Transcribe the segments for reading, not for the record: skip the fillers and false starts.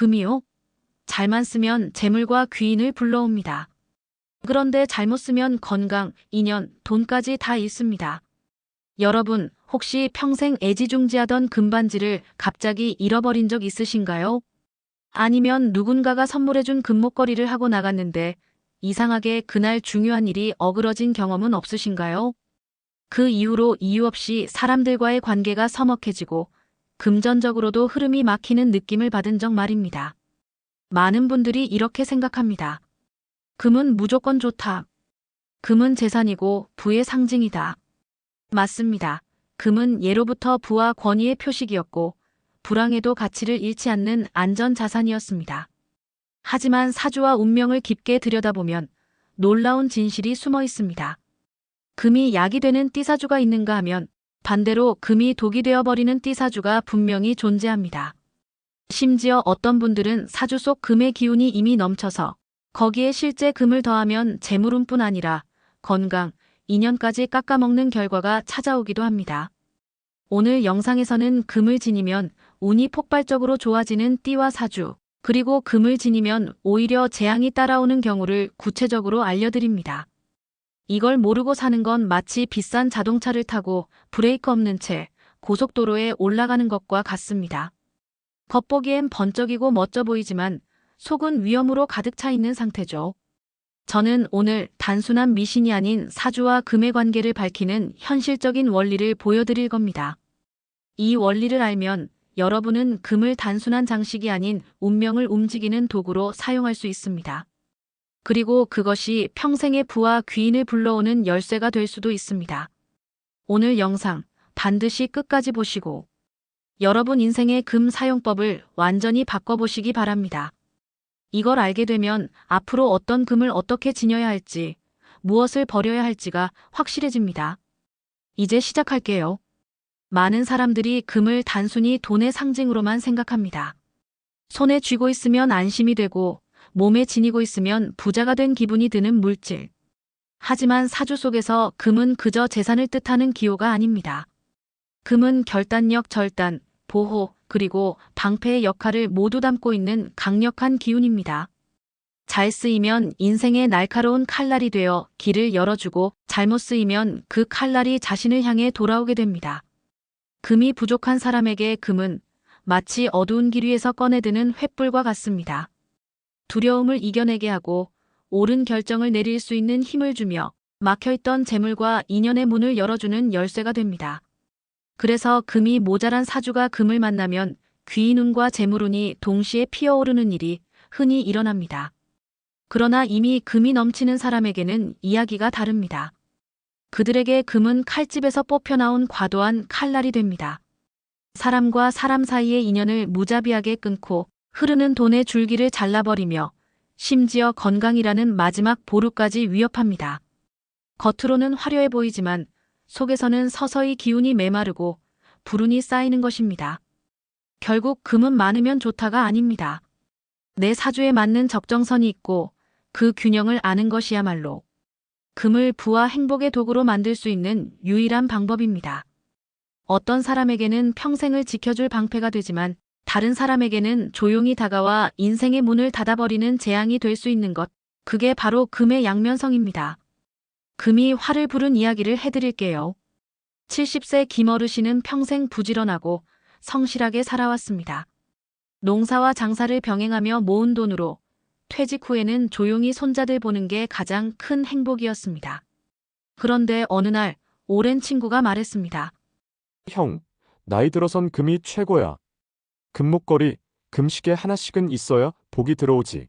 금이요? 잘만 쓰면 재물과 귀인을 불러옵니다. 그런데 잘못 쓰면 건강, 인연, 돈까지 다 잃습니다. 여러분, 혹시 평생 애지중지하던 금반지를 갑자기 잃어버린 적 있으신가요? 아니면 누군가가 선물해준 금목걸이를 하고 나갔는데 이상하게 그날 중요한 일이 어그러진 경험은 없으신가요? 그 이후로 이유 없이 사람들과의 관계가 서먹해지고 금전적으로도 흐름이 막히는 느낌을 받은 적 말입니다. 많은 분들이 이렇게 생각합니다. 금은 무조건 좋다. 금은 재산이고 부의 상징이다. 맞습니다. 금은 예로부터 부와 권위의 표식이었고 불황에도 가치를 잃지 않는 안전자산이었습니다. 하지만 사주와 운명을 깊게 들여다보면 놀라운 진실이 숨어 있습니다. 금이 약이 되는 띠사주가 있는가 하면 반대로 금이 독이 되어버리는 띠사주가 분명히 존재합니다. 심지어 어떤 분들은 사주 속 금의 기운이 이미 넘쳐서 거기에 실제 금을 더하면 재물운뿐 아니라 건강, 인연까지 깎아먹는 결과가 찾아오기도 합니다. 오늘 영상에서는 금을 지니면 운이 폭발적으로 좋아지는 띠와 사주, 그리고 금을 지니면 오히려 재앙이 따라오는 경우를 구체적으로 알려드립니다. 이걸 모르고 사는 건 마치 비싼 자동차를 타고 브레이크 없는 채 고속도로에 올라가는 것과 같습니다. 겉보기엔 번쩍이고 멋져 보이지만 속은 위험으로 가득 차 있는 상태죠. 저는 오늘 단순한 미신이 아닌 사주와 금의 관계를 밝히는 현실적인 원리를 보여드릴 겁니다. 이 원리를 알면 여러분은 금을 단순한 장식이 아닌 운명을 움직이는 도구로 사용할 수 있습니다. 그리고 그것이 평생의 부와 귀인을 불러오는 열쇠가 될 수도 있습니다. 오늘 영상 반드시 끝까지 보시고 여러분 인생의 금 사용법을 완전히 바꿔보시기 바랍니다. 이걸 알게 되면 앞으로 어떤 금을 어떻게 지녀야 할지, 무엇을 버려야 할지가 확실해집니다. 이제 시작할게요. 많은 사람들이 금을 단순히 돈의 상징으로만 생각합니다. 손에 쥐고 있으면 안심이 되고 몸에 지니고 있으면 부자가 된 기분이 드는 물질. 하지만 사주 속에서 금은 그저 재산을 뜻하는 기호가 아닙니다. 금은 결단력, 절단, 보호, 그리고 방패의 역할을 모두 담고 있는 강력한 기운입니다. 잘 쓰이면 인생의 날카로운 칼날이 되어 길을 열어주고 잘못 쓰이면 그 칼날이 자신을 향해 돌아오게 됩니다. 금이 부족한 사람에게 금은 마치 어두운 길 위에서 꺼내드는 횃불과 같습니다. 두려움을 이겨내게 하고 옳은 결정을 내릴 수 있는 힘을 주며 막혀있던 재물과 인연의 문을 열어주는 열쇠가 됩니다. 그래서 금이 모자란 사주가 금을 만나면 귀인운과 재물운이 동시에 피어오르는 일이 흔히 일어납니다. 그러나 이미 금이 넘치는 사람에게는 이야기가 다릅니다. 그들에게 금은 칼집에서 뽑혀나온 과도한 칼날이 됩니다. 사람과 사람 사이의 인연을 무자비하게 끊고 흐르는 돈의 줄기를 잘라버리며 심지어 건강이라는 마지막 보루까지 위협합니다. 겉으로는 화려해 보이지만 속에서는 서서히 기운이 메마르고 불운이 쌓이는 것입니다. 결국 금은 많으면 좋다가 아닙니다. 내 사주에 맞는 적정선이 있고 그 균형을 아는 것이야말로 금을 부와 행복의 도구로 만들 수 있는 유일한 방법입니다. 어떤 사람에게는 평생을 지켜줄 방패가 되지만 다른 사람에게는 조용히 다가와 인생의 문을 닫아버리는 재앙이 될 수 있는 것, 그게 바로 금의 양면성입니다. 금이 화를 부른 이야기를 해드릴게요. 70세 김어르신은 평생 부지런하고 성실하게 살아왔습니다. 농사와 장사를 병행하며 모은 돈으로 퇴직 후에는 조용히 손자들 보는 게 가장 큰 행복이었습니다. 그런데 어느 날 오랜 친구가 말했습니다. 형, 나이 들어선 금이 최고야. 금목걸이, 금시계 하나씩은 있어야 복이 들어오지.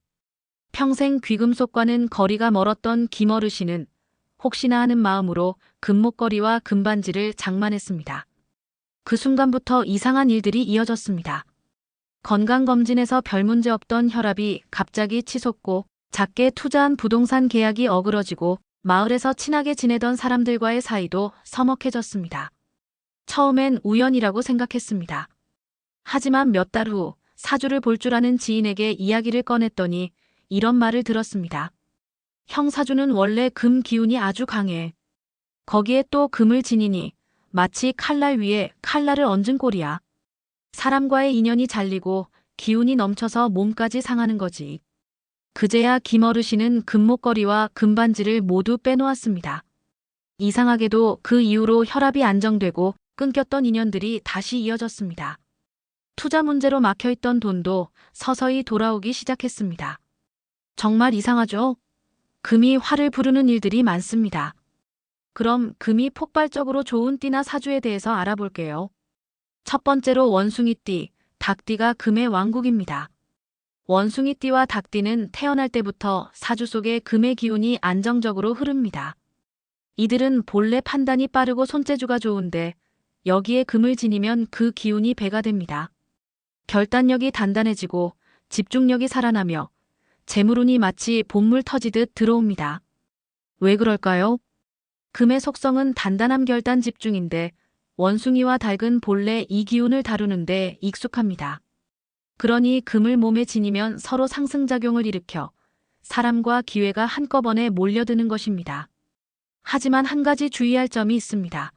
평생 귀금속과는 거리가 멀었던 김어르신은 혹시나 하는 마음으로 금목걸이와 금반지를 장만했습니다. 그 순간부터 이상한 일들이 이어졌습니다. 건강검진에서 별 문제 없던 혈압이 갑자기 치솟고 작게 투자한 부동산 계약이 어그러지고 마을에서 친하게 지내던 사람들과의 사이도 서먹해졌습니다. 처음엔 우연이라고 생각했습니다. 하지만 몇 달 후 사주를 볼 줄 아는 지인에게 이야기를 꺼냈더니 이런 말을 들었습니다. 형 사주는 원래 금 기운이 아주 강해. 거기에 또 금을 지니니 마치 칼날 위에 칼날을 얹은 꼴이야. 사람과의 인연이 잘리고 기운이 넘쳐서 몸까지 상하는 거지. 그제야 김어르신은 금목걸이와 금반지를 모두 빼놓았습니다. 이상하게도 그 이후로 혈압이 안정되고 끊겼던 인연들이 다시 이어졌습니다. 투자 문제로 막혀있던 돈도 서서히 돌아오기 시작했습니다. 정말 이상하죠? 금이 화를 부르는 일들이 많습니다. 그럼 금이 폭발적으로 좋은 띠나 사주에 대해서 알아볼게요. 첫 번째로 원숭이띠, 닭띠가 금의 왕국입니다. 원숭이띠와 닭띠는 태어날 때부터 사주 속에 금의 기운이 안정적으로 흐릅니다. 이들은 본래 판단이 빠르고 손재주가 좋은데 여기에 금을 지니면 그 기운이 배가 됩니다. 결단력이 단단해지고 집중력이 살아나며 재물운이 마치 봇물 터지듯 들어옵니다. 왜 그럴까요? 금의 속성은 단단함, 결단, 집중인데 원숭이와 닭은 본래 이 기운을 다루는데 익숙합니다. 그러니 금을 몸에 지니면 서로 상승작용을 일으켜 사람과 기회가 한꺼번에 몰려드는 것입니다. 하지만 한 가지 주의할 점이 있습니다.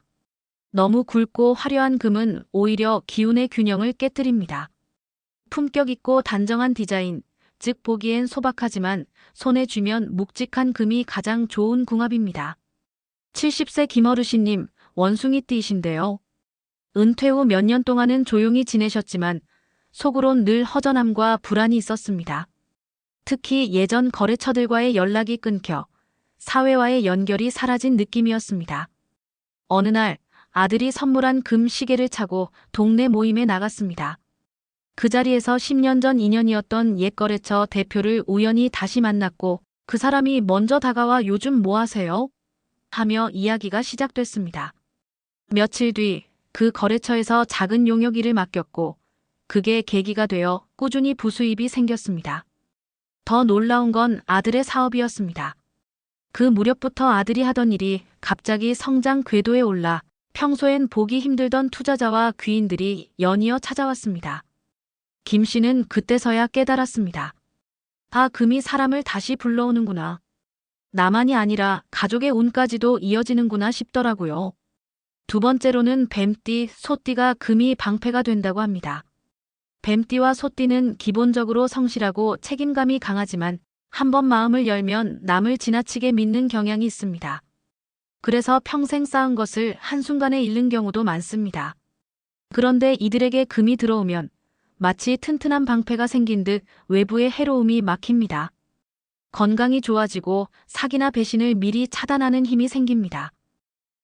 너무 굵고 화려한 금은 오히려 기운의 균형을 깨뜨립니다. 품격 있고 단정한 디자인, 즉 보기엔 소박하지만 손에 쥐면 묵직한 금이 가장 좋은 궁합입니다. 70세 김어르신님, 원숭이띠이신데요. 은퇴 후 몇 년 동안은 조용히 지내셨지만 속으론 늘 허전함과 불안이 있었습니다. 특히 예전 거래처들과의 연락이 끊겨 사회와의 연결이 사라진 느낌이었습니다. 어느 날 아들이 선물한 금 시계를 차고 동네 모임에 나갔습니다. 그 자리에서 10년 전 인연이었던 옛 거래처 대표를 우연히 다시 만났고 그 사람이 먼저 다가와 요즘 뭐 하세요? 하며 이야기가 시작됐습니다. 며칠 뒤 그 거래처에서 작은 용역 일을 맡겼고 그게 계기가 되어 꾸준히 부수입이 생겼습니다. 더 놀라운 건 아들의 사업이었습니다. 그 무렵부터 아들이 하던 일이 갑자기 성장 궤도에 올라 평소엔 보기 힘들던 투자자와 귀인들이 연이어 찾아왔습니다. 김 씨는 그때서야 깨달았습니다. 아, 금이 사람을 다시 불러오는구나. 나만이 아니라 가족의 운까지도 이어지는구나 싶더라고요. 두 번째로는 뱀띠, 소띠가 금이 방패가 된다고 합니다. 뱀띠와 소띠는 기본적으로 성실하고 책임감이 강하지만 한번 마음을 열면 남을 지나치게 믿는 경향이 있습니다. 그래서 평생 쌓은 것을 한순간에 잃는 경우도 많습니다. 그런데 이들에게 금이 들어오면 마치 튼튼한 방패가 생긴 듯 외부의 해로움이 막힙니다. 건강이 좋아지고 사기나 배신을 미리 차단하는 힘이 생깁니다.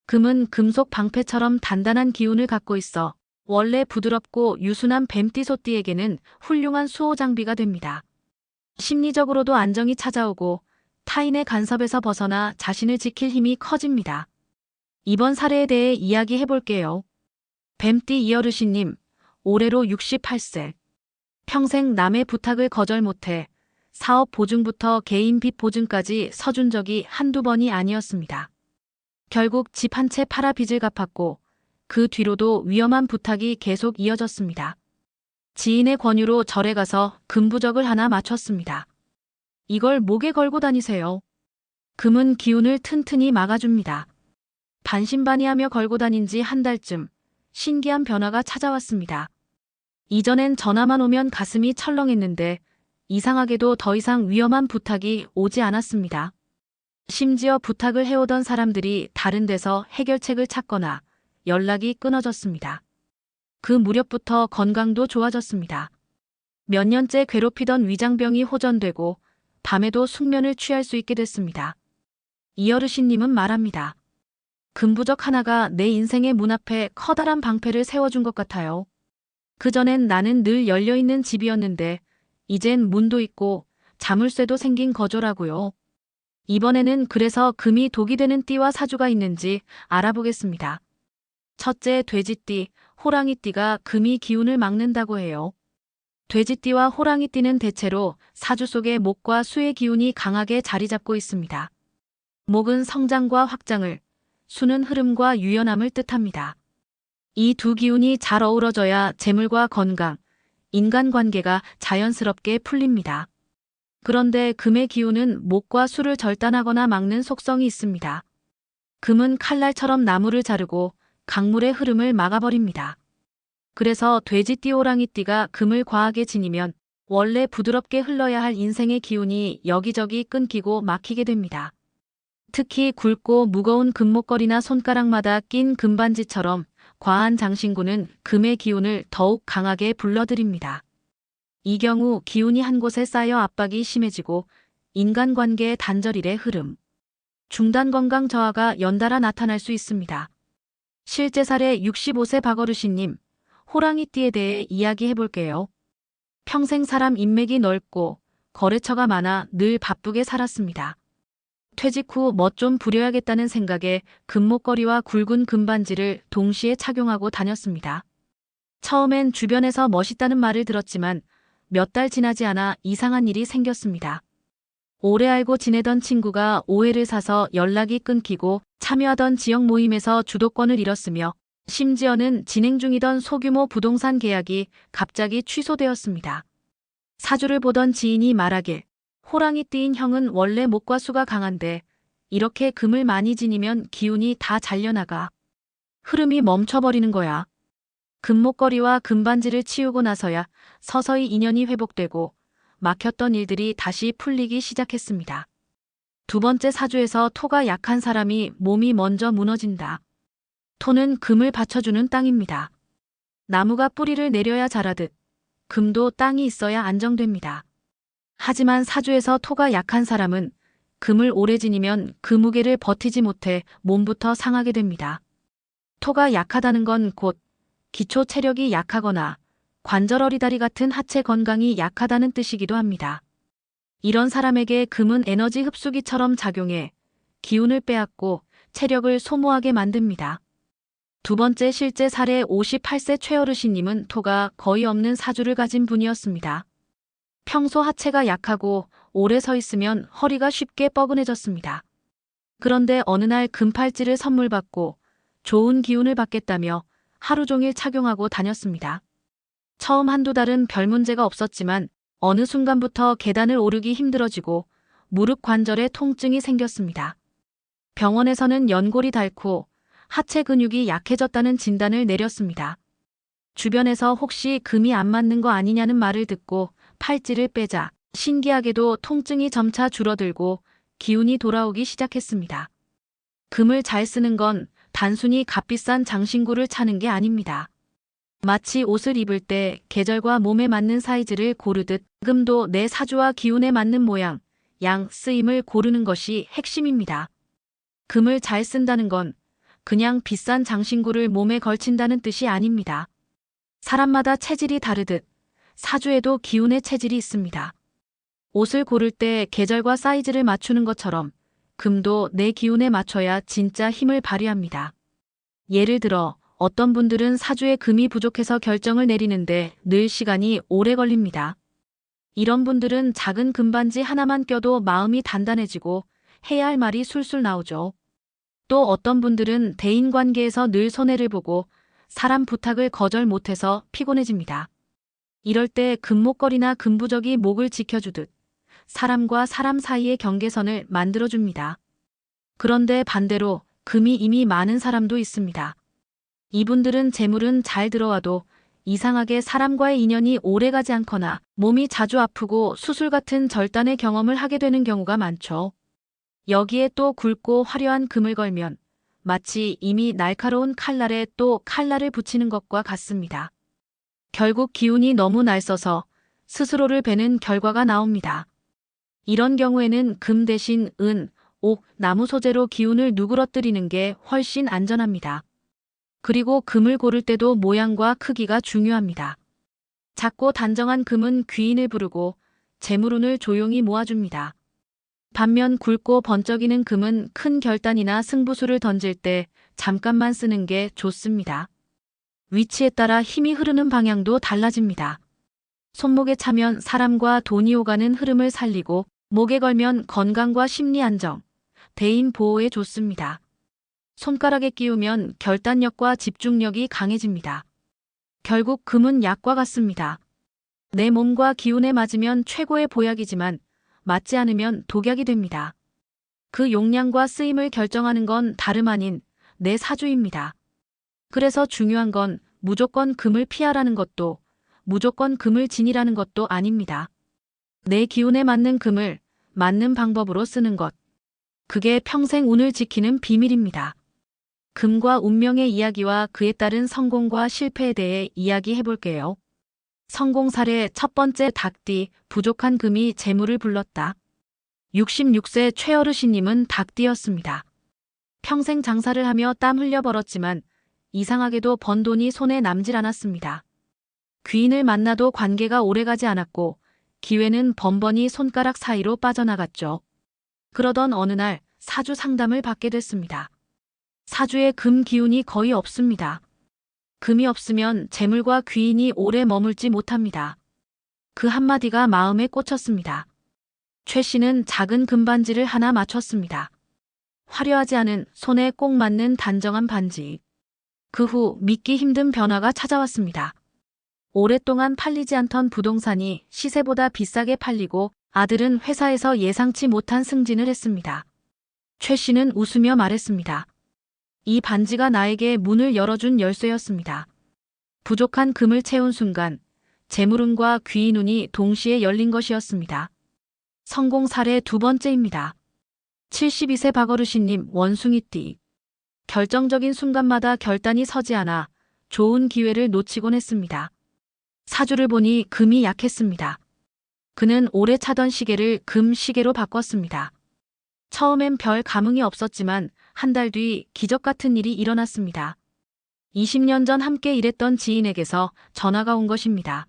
금은 금속 방패처럼 단단한 기운을 갖고 있어 원래 부드럽고 유순한 뱀띠 소띠에게는 훌륭한 수호 장비가 됩니다. 심리적으로도 안정이 찾아오고 타인의 간섭에서 벗어나 자신을 지킬 힘이 커집니다. 이번 사례에 대해 이야기해 볼게요. 뱀띠 이어르신님, 올해로 68세. 평생 남의 부탁을 거절 못해 사업 보증부터 개인 빚 보증까지 서준 적이 한두 번이 아니었습니다. 결국 집 한 채 팔아 빚을 갚았고 그 뒤로도 위험한 부탁이 계속 이어졌습니다. 지인의 권유로 절에 가서 금부적을 하나 맞췄습니다. 이걸 목에 걸고 다니세요. 금은 기운을 튼튼히 막아줍니다. 반신반의하며 걸고 다닌 지 한 달쯤 신기한 변화가 찾아왔습니다. 이전엔 전화만 오면 가슴이 철렁했는데 이상하게도 더 이상 위험한 부탁이 오지 않았습니다. 심지어 부탁을 해오던 사람들이 다른 데서 해결책을 찾거나 연락이 끊어졌습니다. 그 무렵부터 건강도 좋아졌습니다. 몇 년째 괴롭히던 위장병이 호전되고 밤에도 숙면을 취할 수 있게 됐습니다. 이어르신님은 말합니다. 금부적 하나가 내 인생의 문 앞에 커다란 방패를 세워준 것 같아요. 그전엔 나는 늘 열려있는 집이었는데 이젠 문도 있고 자물쇠도 생긴 거조라고요. 이번에는 그래서 금이 독이 되는 띠와 사주가 있는지 알아보겠습니다. 첫째, 돼지띠, 호랑이띠가 금이 기운을 막는다고 해요. 돼지띠와 호랑이띠는 대체로 사주 속에 목과 수의 기운이 강하게 자리 잡고 있습니다. 목은 성장과 확장을, 수는 흐름과 유연함을 뜻합니다. 이 두 기운이 잘 어우러져야 재물과 건강, 인간관계가 자연스럽게 풀립니다. 그런데 금의 기운은 목과 수를 절단하거나 막는 속성이 있습니다. 금은 칼날처럼 나무를 자르고 강물의 흐름을 막아버립니다. 그래서 돼지띠 호랑이띠가 금을 과하게 지니면 원래 부드럽게 흘러야 할 인생의 기운이 여기저기 끊기고 막히게 됩니다. 특히 굵고 무거운 금목걸이나 손가락마다 낀 금반지처럼 과한 장신구는 금의 기운을 더욱 강하게 불러들입니다. 이 경우 기운이 한 곳에 쌓여 압박이 심해지고 인간관계의 단절일의 흐름, 중단 건강 저하가 연달아 나타날 수 있습니다. 실제 사례 65세 박어르신님, 호랑이띠에 대해 이야기해 볼게요. 평생 사람 인맥이 넓고 거래처가 많아 늘 바쁘게 살았습니다. 퇴직 후 멋 좀 부려야겠다는 생각에 금목걸이와 굵은 금반지를 동시에 착용하고 다녔습니다. 처음엔 주변에서 멋있다는 말을 들었지만 몇 달 지나지 않아 이상한 일이 생겼습니다. 오래 알고 지내던 친구가 오해를 사서 연락이 끊기고 참여하던 지역 모임에서 주도권을 잃었으며 심지어는 진행 중이던 소규모 부동산 계약이 갑자기 취소되었습니다. 사주를 보던 지인이 말하길, 호랑이띠인 형은 원래 목과 수가 강한데 이렇게 금을 많이 지니면 기운이 다 잘려나가. 흐름이 멈춰버리는 거야. 금목걸이와 금반지를 치우고 나서야 서서히 인연이 회복되고 막혔던 일들이 다시 풀리기 시작했습니다. 두 번째 사주에서 토가 약한 사람이 몸이 먼저 무너진다. 토는 금을 받쳐주는 땅입니다. 나무가 뿌리를 내려야 자라듯 금도 땅이 있어야 안정됩니다. 하지만 사주에서 토가 약한 사람은 금을 오래 지니면 그 무게를 버티지 못해 몸부터 상하게 됩니다. 토가 약하다는 건 곧 기초 체력이 약하거나 관절 어리다리 같은 하체 건강이 약하다는 뜻이기도 합니다. 이런 사람에게 금은 에너지 흡수기처럼 작용해 기운을 빼앗고 체력을 소모하게 만듭니다. 두 번째 실제 사례 58세 최어르신님은 토가 거의 없는 사주를 가진 분이었습니다. 평소 하체가 약하고 오래 서 있으면 허리가 쉽게 뻐근해졌습니다. 그런데 어느 날 금팔찌를 선물 받고 좋은 기운을 받겠다며 하루 종일 착용하고 다녔습니다. 처음 한두 달은 별 문제가 없었지만 어느 순간부터 계단을 오르기 힘들어지고 무릎 관절에 통증이 생겼습니다. 병원에서는 연골이 닳고 하체 근육이 약해졌다는 진단을 내렸습니다. 주변에서 혹시 금이 안 맞는 거 아니냐는 말을 듣고 팔찌를 빼자 신기하게도 통증이 점차 줄어들고 기운이 돌아오기 시작했습니다. 금을 잘 쓰는 건 단순히 값비싼 장신구를 차는 게 아닙니다. 마치 옷을 입을 때 계절과 몸에 맞는 사이즈를 고르듯 금도 내 사주와 기운에 맞는 모양, 양, 쓰임을 고르는 것이 핵심입니다. 금을 잘 쓴다는 건 그냥 비싼 장신구를 몸에 걸친다는 뜻이 아닙니다. 사람마다 체질이 다르듯 사주에도 기운의 체질이 있습니다. 옷을 고를 때 계절과 사이즈를 맞추는 것처럼 금도 내 기운에 맞춰야 진짜 힘을 발휘합니다. 예를 들어 어떤 분들은 사주에 금이 부족해서 결정을 내리는데 늘 시간이 오래 걸립니다. 이런 분들은 작은 금반지 하나만 껴도 마음이 단단해지고 해야 할 말이 술술 나오죠. 또 어떤 분들은 대인관계에서 늘 손해를 보고 사람 부탁을 거절 못해서 피곤해집니다. 이럴 때 금목걸이나 금부적이 목을 지켜주듯 사람과 사람 사이의 경계선을 만들어줍니다. 그런데 반대로 금이 이미 많은 사람도 있습니다. 이분들은 재물은 잘 들어와도 이상하게 사람과의 인연이 오래가지 않거나 몸이 자주 아프고 수술 같은 절단의 경험을 하게 되는 경우가 많죠. 여기에 또 굵고 화려한 금을 걸면 마치 이미 날카로운 칼날에 또 칼날을 붙이는 것과 같습니다. 결국 기운이 너무 날서서 스스로를 베는 결과가 나옵니다. 이런 경우에는 금 대신 은, 옥, 나무 소재로 기운을 누그러뜨리는 게 훨씬 안전합니다. 그리고 금을 고를 때도 모양과 크기가 중요합니다. 작고 단정한 금은 귀인을 부르고 재물운을 조용히 모아줍니다. 반면 굵고 번쩍이는 금은 큰 결단이나 승부수를 던질 때 잠깐만 쓰는 게 좋습니다. 위치에 따라 힘이 흐르는 방향도 달라집니다. 손목에 차면 사람과 돈이 오가는 흐름을 살리고 목에 걸면 건강과 심리 안정, 대인 보호에 좋습니다. 손가락에 끼우면 결단력과 집중력이 강해집니다. 결국 금은 약과 같습니다. 내 몸과 기운에 맞으면 최고의 보약이지만 맞지 않으면 독약이 됩니다. 그 용량과 쓰임을 결정하는 건 다름 아닌 내 사주입니다. 그래서 중요한 건 무조건 금을 피하라는 것도 무조건 금을 지니라는 것도 아닙니다. 내 기운에 맞는 금을 맞는 방법으로 쓰는 것. 그게 평생 운을 지키는 비밀입니다. 금과 운명의 이야기와 그에 따른 성공과 실패에 대해 이야기해 볼게요. 성공 사례 첫 번째 닭띠, 부족한 금이 재물을 불렀다. 66세 최어르신님은 닭띠였습니다. 평생 장사를 하며 땀 흘려 벌었지만 이상하게도 번 돈이 손에 남질 않았습니다. 귀인을 만나도 관계가 오래가지 않았고 기회는 번번이 손가락 사이로 빠져나갔죠. 그러던 어느 날 사주 상담을 받게 됐습니다. 사주에 금 기운이 거의 없습니다. 금이 없으면 재물과 귀인이 오래 머물지 못합니다. 그 한마디가 마음에 꽂혔습니다. 최 씨는 작은 금반지를 하나 맞췄습니다. 화려하지 않은 손에 꼭 맞는 단정한 반지. 그 후 믿기 힘든 변화가 찾아왔습니다. 오랫동안 팔리지 않던 부동산이 시세보다 비싸게 팔리고 아들은 회사에서 예상치 못한 승진을 했습니다. 최 씨는 웃으며 말했습니다. 이 반지가 나에게 문을 열어준 열쇠였습니다. 부족한 금을 채운 순간 재물운과 귀인운이 동시에 열린 것이었습니다. 성공 사례 두 번째입니다. 72세 박어르신님 원숭이띠. 결정적인 순간마다 결단이 서지 않아 좋은 기회를 놓치곤 했습니다. 사주를 보니 금이 약했습니다. 그는 오래 차던 시계를 금 시계로 바꿨습니다. 처음엔 별 감흥이 없었지만 한 달 뒤 기적 같은 일이 일어났습니다. 20년 전 함께 일했던 지인에게서 전화가 온 것입니다.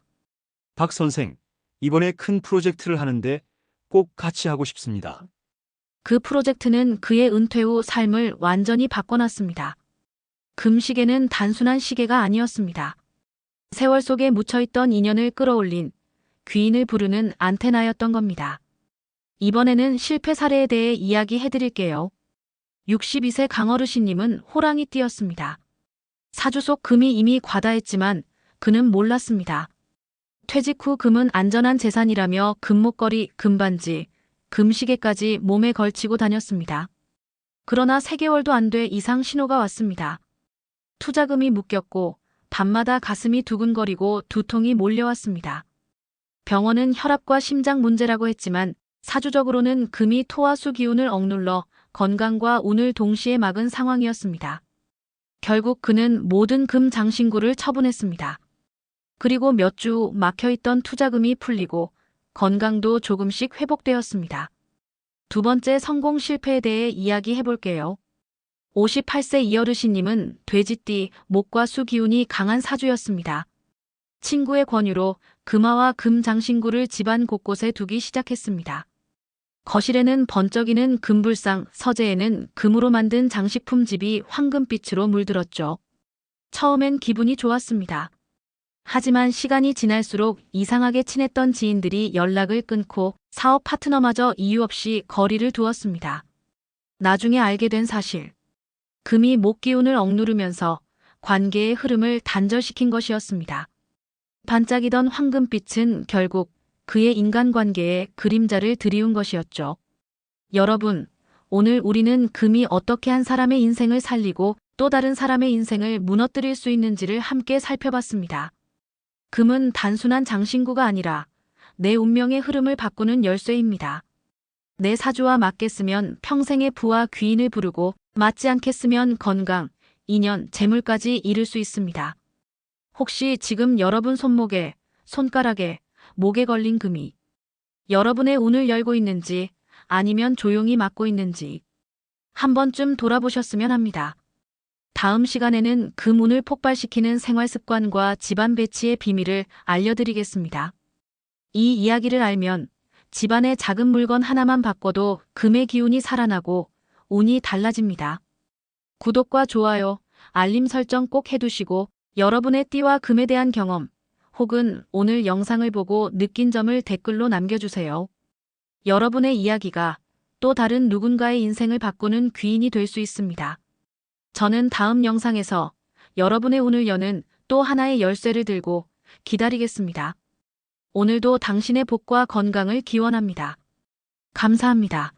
박 선생, 이번에 큰 프로젝트를 하는데 꼭 같이 하고 싶습니다. 그 프로젝트는 그의 은퇴 후 삶을 완전히 바꿔놨습니다. 금시계는 단순한 시계가 아니었습니다. 세월 속에 묻혀있던 인연을 끌어올린 귀인을 부르는 안테나였던 겁니다. 이번에는 실패 사례에 대해 이야기해드릴게요. 62세 강어르신님은 호랑이띠였습니다. 사주 속 금이 이미 과다했지만 그는 몰랐습니다. 퇴직 후 금은 안전한 재산이라며 금목걸이, 금반지, 금시계까지 몸에 걸치고 다녔습니다. 그러나 3개월도 안 돼 이상 신호가 왔습니다. 투자금이 묶였고 밤마다 가슴이 두근거리고 두통이 몰려왔습니다. 병원은 혈압과 심장 문제라고 했지만 사주적으로는 금이 토와 수 기운을 억눌러 건강과 운을 동시에 막은 상황이었습니다. 결국 그는 모든 금 장신구를 처분했습니다. 그리고 몇 주 후 막혀있던 투자금이 풀리고 건강도 조금씩 회복되었습니다. 두 번째 성공 실패에 대해 이야기해 볼게요. 58세 이어르신님은 돼지띠, 목과 수 기운이 강한 사주였습니다. 친구의 권유로 금화와 금 장신구를 집안 곳곳에 두기 시작했습니다. 거실에는 번쩍이는 금불상, 서재에는 금으로 만든 장식품집이 황금빛으로 물들었죠. 처음엔 기분이 좋았습니다. 하지만 시간이 지날수록 이상하게 친했던 지인들이 연락을 끊고 사업 파트너마저 이유 없이 거리를 두었습니다. 나중에 알게 된 사실. 금이 목 기운을 억누르면서 관계의 흐름을 단절시킨 것이었습니다. 반짝이던 황금빛은 결국 그의 인간관계에 그림자를 들이운 것이었죠. 여러분, 오늘 우리는 금이 어떻게 한 사람의 인생을 살리고 또 다른 사람의 인생을 무너뜨릴 수 있는지를 함께 살펴봤습니다. 금은 단순한 장신구가 아니라 내 운명의 흐름을 바꾸는 열쇠입니다. 내 사주와 맞겠으면 평생의 부와 귀인을 부르고 맞지 않겠으면 건강, 인연, 재물까지 이룰 수 있습니다. 혹시 지금 여러분 손목에, 손가락에, 목에 걸린 금이 여러분의 운을 열고 있는지 아니면 조용히 막고 있는지 한 번쯤 돌아보셨으면 합니다. 다음 시간에는 금 운을 폭발시키는 생활 습관과 집안 배치의 비밀을 알려드리겠습니다. 이 이야기를 알면 집안의 작은 물건 하나만 바꿔도 금의 기운이 살아나고 운이 달라집니다. 구독과 좋아요, 알림 설정 꼭 해두시고 여러분의 띠와 금에 대한 경험 혹은 오늘 영상을 보고 느낀 점을 댓글로 남겨주세요. 여러분의 이야기가 또 다른 누군가의 인생을 바꾸는 귀인이 될 수 있습니다. 저는 다음 영상에서 여러분의 운을 여는 또 하나의 열쇠를 들고 기다리겠습니다. 오늘도 당신의 복과 건강을 기원합니다. 감사합니다.